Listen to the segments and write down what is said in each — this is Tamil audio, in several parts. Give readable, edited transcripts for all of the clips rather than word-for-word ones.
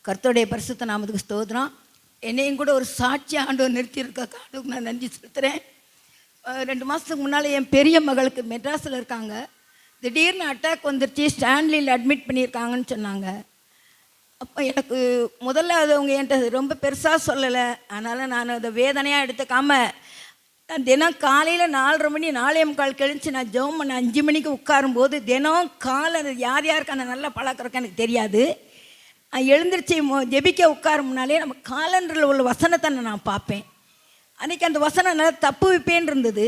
கர்த்தருடைய பரிசுத்த நாமத்துக்கு ஸ்தோத்திரம். என்னையும் கூட ஒரு சாட்சி ஆண்டவர் நிறுத்தியிருக்க காட்டுக்கு நான் நன்றி செலுத்துகிறேன். 2 மாதத்துக்கு முன்னால் என் பெரிய மகளுக்கு மெட்ராஸில் இருக்காங்க. திடீர்னு அட்டாக் வந்துருச்சு, ஸ்டான்லியில் அட்மிட் பண்ணியிருக்காங்கன்னு சொன்னாங்க. அப்போ எனக்கு முதல்ல அது அவங்க என்கிட்ட ரொம்ப பெருசாக சொல்லலை. அதனால் நான் அதை வேதனையாக எடுத்துக்காமல் நான் தினம் காலையில் 4:30 மணி 4:45 கழிச்சு நான் ஜெபம் பண்ண 5 மணிக்கு உட்காரும்போது தினம் காலை யார் யாருக்கு அந்த நல்ல பழக்கம் இருக்கு எனக்கு தெரியாது. எழுந்திரிச்சி ஜெபிக்க உட்காருமுனாலே நம்ம காலண்டரில் உள்ள வசனத்தை நான் பார்ப்பேன். அன்றைக்கி அந்த வசனம் நல்லா தப்பு வைப்பேன் இருந்தது.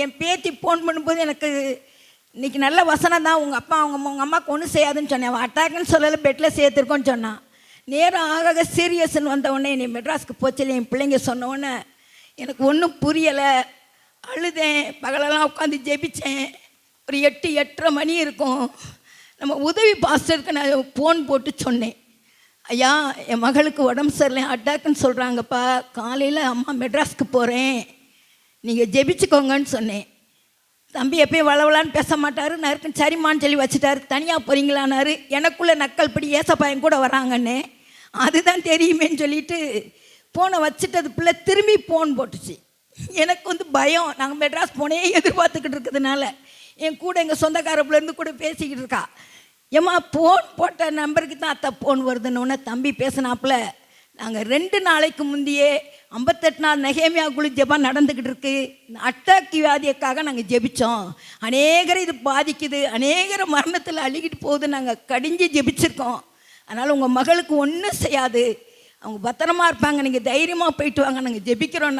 என் பேத்தி ஃபோன் பண்ணும்போது எனக்கு இன்றைக்கி நல்ல வசனம் தான், உங்கள் அப்பா உங்கள் அம்மாவுக்கு ஒன்றும் செய்யாதுன்னு சொன்னேன். அவன் அட்டாக்குன்னு சொல்லலை, பெட்டில் சேர்த்துருக்கோன்னு சொன்னான். நேரம் ஆக சீரியஸ்ன்னு வந்தவுடனே நீ மெட்ராஸ்க்கு போச்சல என் பிள்ளைங்க சொன்னோடனே எனக்கு ஒன்றும் புரியலை. அழுதேன், பகலெல்லாம் உட்காந்து ஜெபித்தேன். ஒரு 8-8:30 மணி இருக்கும். நம்ம உதவி பாஸ்டருக்கு நான் ஃபோன் போட்டு சொன்னேன், ஐயா என் மகளுக்கு உடம்பு சரியில்லை, அட்டாக்குன்னு சொல்கிறாங்கப்பா, காலையில் அம்மா மெட்ராஸ்க்கு போகிறேன், நீங்கள் ஜெபிச்சுக்கோங்கன்னு சொன்னேன். தம்பி எப்பயும் வளவலான்னு பேச மாட்டார். நான் இருக்குன்னு சரிம்மான்னு சொல்லி வச்சுட்டாரு. தனியாக போகிறீங்களான்னாரு. எனக்குள்ளே நக்கல் படி ஏசப்பாயன் கூட வராங்கன்னு அதுதான் தெரியுமேன்னு சொல்லிட்டு ஃபோனை வச்சுட்டு அது பிள்ளை திரும்பி ஃபோன் போட்டுச்சு. எனக்கு பயம். நாங்கள் மெட்ராஸ் போனே எதிர்பார்த்துக்கிட்டு இருக்கிறதுனால என் கூட எங்கள் சொந்தக்காரப்புலேருந்து கூட பேசிக்கிட்டு இருக்கா. ஏம்மா ஃபோன் போட்ட நம்பருக்கு தான் அத்தை ஃபோன் வருதுன்னு தம்பி பேசினாப்புல. நாங்கள் 2 நாளைக்கு முந்தையே 58 நாள் நெகேமியா குழு ஜெபம் நடந்துக்கிட்டு இருக்கு. அட்டாக் வியாதியக்காக நாங்கள் ஜெபித்தோம். அநேகரை இது பாதிக்குது, அநேகரை மரணத்தில் அழுகிட்டு போகுது, நாங்கள் கடிஞ்சு ஜெபிச்சிருக்கோம். அதனால் உங்கள் மகளுக்கு ஒன்றும் செய்யாது, அவங்க பத்திரமா இருப்பாங்க, நீங்கள் தைரியமாக போயிட்டு வாங்க, நாங்கள் ஜெபிக்கிறோம்.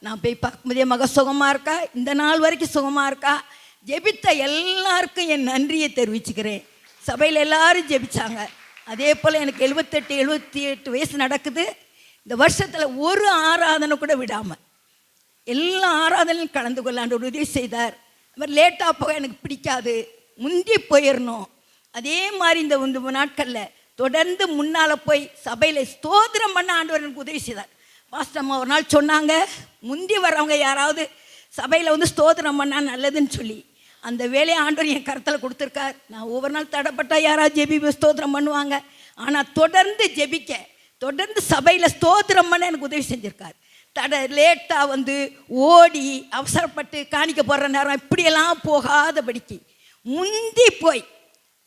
நான் போய் பார்க்கும்போதே மக சுகமாக இருக்கா, இந்த நாள் வரைக்கும் சுகமாக இருக்கா. ஜெபித்த எல்லாருக்கும் என் நன்றியை தெரிவிச்சுக்கிறேன். சபையில் எல்லோரும் ஜெபிச்சாங்க. அதே போல் எனக்கு 78 வயசு நடக்குது. இந்த வருஷத்தில் ஒரு ஆராதனை கூட விடாமல் எல்லா ஆராதனையும் கலந்து கொள்ளாண்டு உதவி செய்தார். அது மாதிரி லேட்டாக போக எனக்கு பிடிக்காது, முந்தி போயிடணும். அதே மாதிரி இந்த நாட்களில் தொடர்ந்து முன்னால் போய் சபையில் ஸ்தோத்திரம் பண்ண ஆண்டவர் எனக்கு உதவி செய்தார். பாஸ்டம்மா ஒரு நாள் சொன்னாங்க, முந்தி வர்றவங்க யாராவது சபையில் ஸ்தோத்திரம் பண்ணால் நல்லதுன்னு சொல்லி அந்த வேலையை ஆண்டவர் என் கருத்தில் கொடுத்துருக்கார். நான் ஒவ்வொரு நாள் தடைப்பட்டால் யாராவது ஜெபி ஸ்தோத்திரம் பண்ணுவாங்க. ஆனால் தொடர்ந்து ஜெபிக்க, தொடர்ந்து சபையில் ஸ்தோத்திரம் பண்ண எனக்கு உதவி செஞ்சுருக்கார். லேட்டாக ஓடி அவசரப்பட்டு காணிக்க போடுற நேரம் இப்படியெல்லாம் போகாதபடிக்கு முந்தி போய்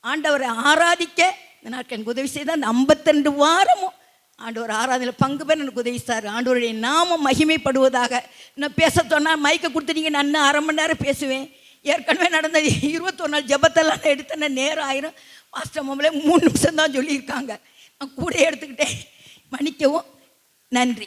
ஆண்டவரை ஆராதிக்க இந்த நாட்கள் எனக்கு உதவி செய்தால். அந்த 52 வாரமும் ஆண்டவர் ஆராதனையில் பங்கு பெற எனக்கு உதவி செய்தார். ஆண்டவருடைய நாமம் மகிமைப்படுவதாக. நான் பேச சொன்னால் மைக்கை கொடுத்துட்டீங்க, நான் 1/2 மணி நேரம் பேசுவேன். ஏற்கனவே நடந்த 21 நாள் ஜெபத்தெல்லாம் எடுத்தேன்னா நேரம் ஆயிரும். மாஸ்டர் மொபைலே 3 நிமிஷம் தான் சொல்லியிருக்காங்க. நான் கூட எடுத்துக்கிட்டேன். மன்னிக்கவும். நன்றி.